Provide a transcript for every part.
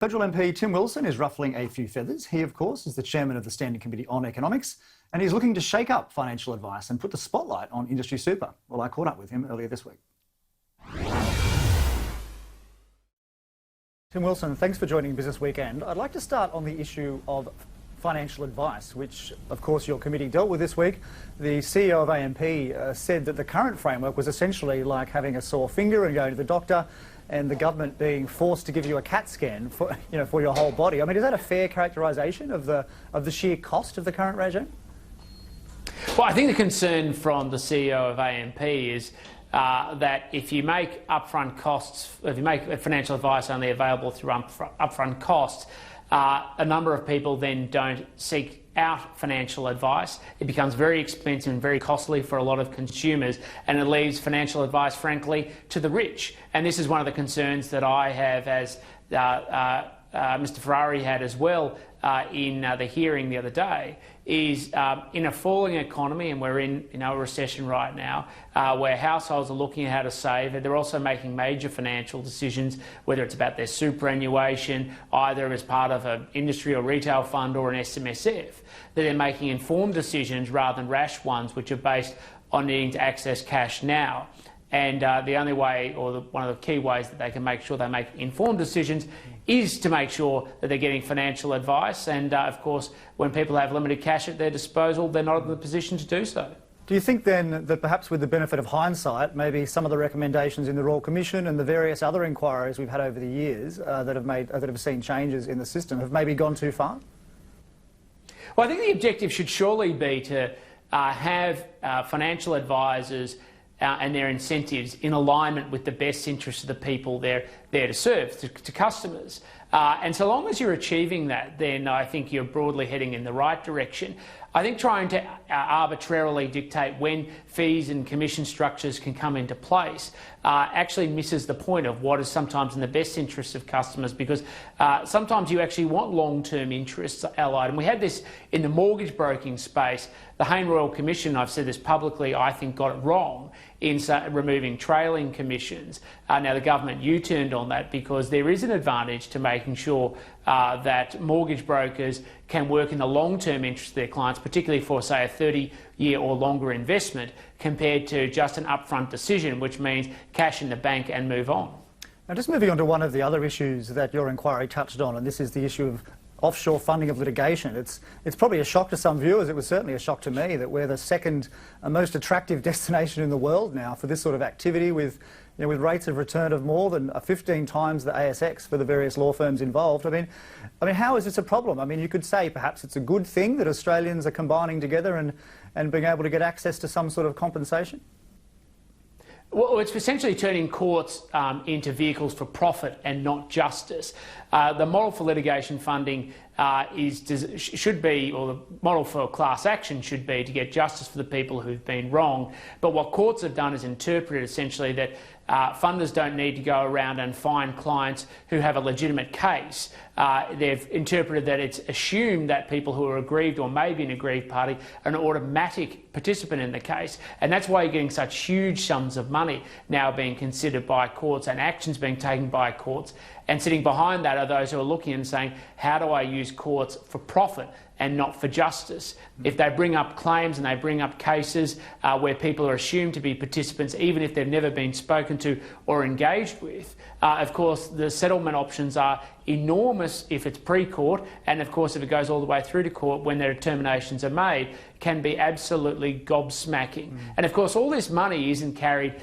Federal MP Tim Wilson is ruffling a few feathers. He, of course, is the chairman of the Standing Committee on Economics, and he's looking to shake up financial advice and put the spotlight on industry super. Well, I caught up with him earlier this week. Tim Wilson, thanks for joining Business Weekend. I'd like to start on the issue of financial advice, which, of course, your committee dealt with this week. The CEO of AMP said that the current framework was essentially like having a sore finger and going to the doctor, and the government being forced to give you a CAT scan for your whole body. I mean, is that a fair characterisation of the sheer cost of the current regime? Well, I think the concern from the CEO of AMP is that if you make upfront costs, if you make financial advice only available through upfront costs, a number of people then don't seek out financial advice. It becomes very expensive and very costly for a lot of consumers, and it leaves financial advice, frankly, to the rich. And this is one of the concerns that I have, as Mr Ferrari had as well in the hearing the other day, is in a falling economy, and we're in a recession right now, where households are looking at how to save, and they're also making major financial decisions, whether it's about their superannuation, either as part of an industry or retail fund or an SMSF, that they're making informed decisions rather than rash ones which are based on needing to access cash now. And the only way, or one of the key ways that they can make sure they make informed decisions, is to make sure that they're getting financial advice. And of course, when people have limited cash at their disposal, they're not in the position to do so. Do you think then that perhaps with the benefit of hindsight, maybe some of the recommendations in the Royal Commission and the various other inquiries we've had over the years that have seen changes in the system have maybe gone too far? Well, I think the objective should surely be to have financial advisors and their incentives in alignment with the best interests of the people they're there to serve, to customers. And so long as you're achieving that, then I think you're broadly heading in the right direction. I think trying to arbitrarily dictate when fees and commission structures can come into place actually misses the point of what is sometimes in the best interests of customers, because sometimes you actually want long-term interests allied. And we had this in the mortgage broking space. The Hayne Royal Commission, I've said this publicly, I think got it wrong in removing trailing commissions. Now the government U-turned on that, because there is an advantage to making sure that mortgage brokers can work in the long-term interest of their clients, particularly for, say, a 30-year or longer investment, compared to just an upfront decision, which means cash in the bank and move on. Now, just moving on to one of the other issues that your inquiry touched on, and this is the issue of offshore funding of litigation. It's probably a shock to some viewers. It was certainly a shock to me that we're the second most attractive destination in the world now for this sort of activity, with rates of return of more than 15 times the ASX for the various law firms involved. I mean, how is this a problem? I mean, you could say perhaps it's a good thing that Australians are combining together and being able to get access to some sort of compensation. Well, it's essentially turning courts into vehicles for profit and not justice. The model for litigation funding should be, or the model for class action should be, to get justice for the people who've been wronged. But what courts have done is interpreted essentially that funders don't need to go around and find clients who have a legitimate case. They've interpreted that it's assumed that people who are aggrieved or may be an aggrieved party are an automatic participant in the case. And that's why you're getting such huge sums of money now being considered by courts and actions being taken by courts. And sitting behind that are those who are looking and saying, how do I use courts for profit and not for justice? If they bring up claims and they bring up cases where people are assumed to be participants, even if they've never been spoken to or engaged with, of course, the settlement options are enormous if it's pre-court, and of course, if it goes all the way through to court when their determinations are made, can be absolutely gobsmacking. And of course, all this money isn't carried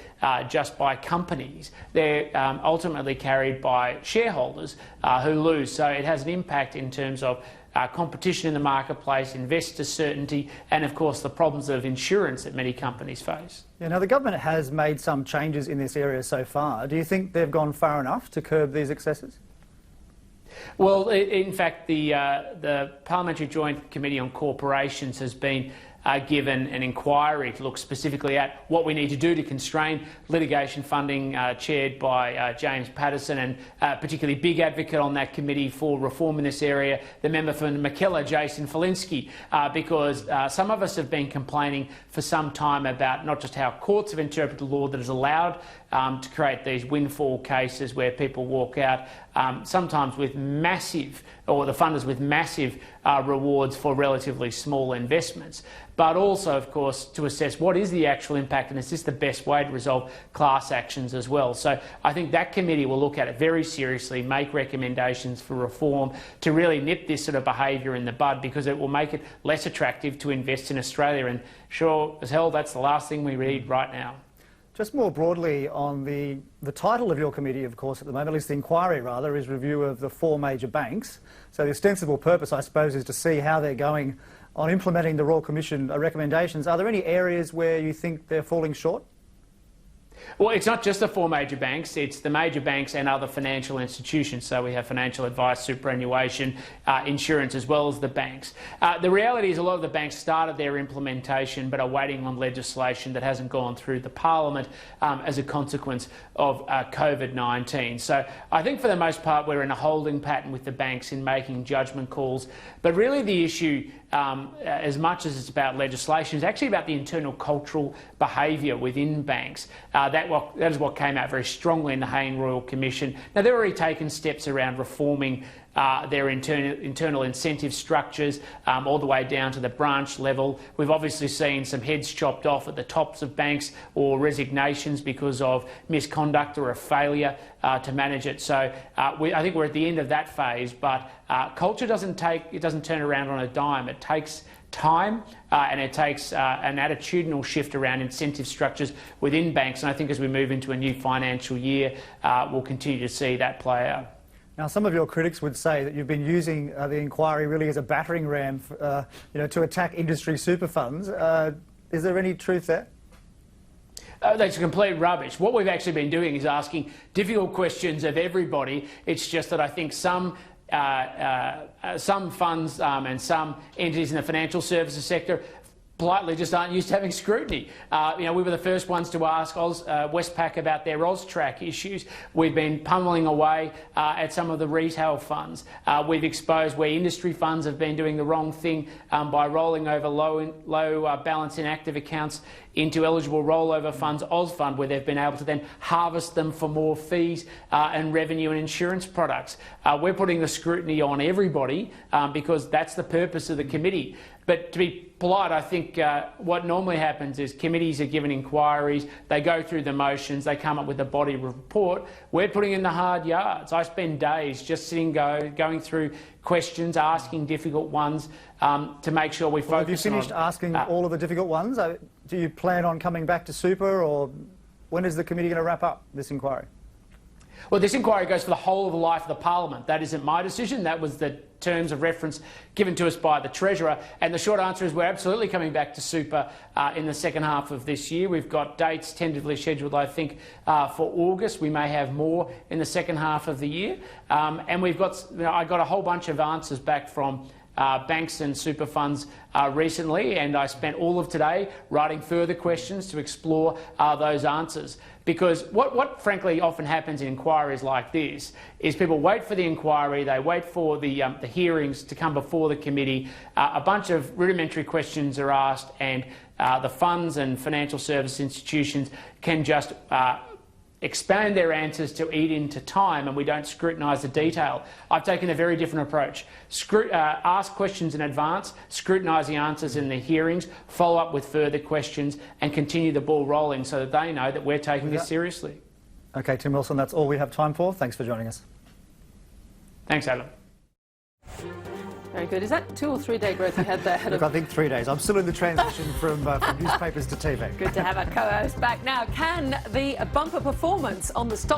just by companies. They're ultimately carried by shareholders who lose. So it has an impact in terms of competition in the marketplace, investor certainty, and of course the problems of insurance that many companies face. Yeah, now the government has made some changes in this area so far. Do you think they've gone far enough to curb these excesses? Well, in fact, the Parliamentary Joint Committee on Corporations has been given an inquiry to look specifically at what we need to do to constrain litigation funding, chaired by James Patterson, and particularly big advocate on that committee for reform in this area, the member for McKellar, Jason Falinski, because some of us have been complaining for some time about not just how courts have interpreted the law that has allowed to create these windfall cases where people walk out sometimes with massive, or the funders with massive rewards for relatively small investments. But also, of course, to assess what is the actual impact and is this the best way to resolve class actions as well. So I think that committee will look at it very seriously, make recommendations for reform to really nip this sort of behaviour in the bud, because it will make it less attractive to invest in Australia. And sure as hell, that's the last thing we read right now. Just more broadly on the title of your committee, of course, at the moment, at least the inquiry rather, is review of the 4 major banks. So the ostensible purpose, I suppose, is to see how they're going on implementing the Royal Commission recommendations. Are there any areas where you think they're falling short? Well, it's not just the 4 major banks, it's the major banks and other financial institutions. So we have financial advice, superannuation, insurance, as well as the banks. The reality is a lot of the banks started their implementation but are waiting on legislation that hasn't gone through the Parliament as a consequence of COVID-19. So I think for the most part we're in a holding pattern with the banks in making judgment calls. But really the issue, as much as it's about legislation, is actually about the internal cultural behaviour within banks. That is what came out very strongly in the Hayne Royal Commission. Now, they've already taken steps around reforming their internal incentive structures all the way down to the branch level. We've obviously seen some heads chopped off at the tops of banks or resignations because of misconduct or a failure to manage it. So I think we're at the end of that phase, but culture doesn't turn around on a dime. It takes time and it takes an attitudinal shift around incentive structures within banks. And I think as we move into a new financial year, we'll continue to see that play out. Now, some of your critics would say that you've been using the inquiry really as a battering ram to attack industry super funds. Is there any truth there? That's complete rubbish. What we've actually been doing is asking difficult questions of everybody. It's just that I think some funds and some entities in the financial services sector politely just aren't used to having scrutiny. We were the first ones to ask Westpac about their AUSTRAC issues. We've been pummelling away at some of the retail funds. We've exposed where industry funds have been doing the wrong thing by rolling over low balance inactive accounts into eligible rollover funds, AusFund, where they've been able to then harvest them for more fees and revenue and insurance products. We're putting the scrutiny on everybody because that's the purpose of the committee. But to be polite, I think what normally happens is committees are given inquiries, they go through the motions, they come up with a body report. We're putting in the hard yards. I spend days just sitting, going through questions, asking difficult ones to make sure we focus on... Have you finished asking all of the difficult ones? Do you plan on coming back to super, or when is the committee going to wrap up this inquiry? Well, this inquiry goes for the whole of the life of the Parliament. That isn't my decision. That was the terms of reference given to us by the Treasurer. And the short answer is we're absolutely coming back to super in the second half of this year. We've got dates tentatively scheduled, I think, for August. We may have more in the second half of the year. And we've got, I got a whole bunch of answers back from banks and super funds recently, and I spent all of today writing further questions to explore those answers. Because what frankly often happens in inquiries like this is people wait for the inquiry, they wait for the hearings to come before the committee, a bunch of rudimentary questions are asked, and the funds and financial service institutions can just expand their answers to eat into time, and we don't scrutinise the detail. I've taken a very different approach. Ask questions in advance, scrutinise the answers in the hearings, follow up with further questions and continue the ball rolling so that they know that we're taking this seriously. OK, Tim Wilson, that's all we have time for. Thanks for joining us. Thanks, Adam. Very good. Is that 2 or 3 day growth you had there? Look, I think 3 days. I'm still in the transition from newspapers to TV. Good to have our co-host back now. Can the bumper performance on the stock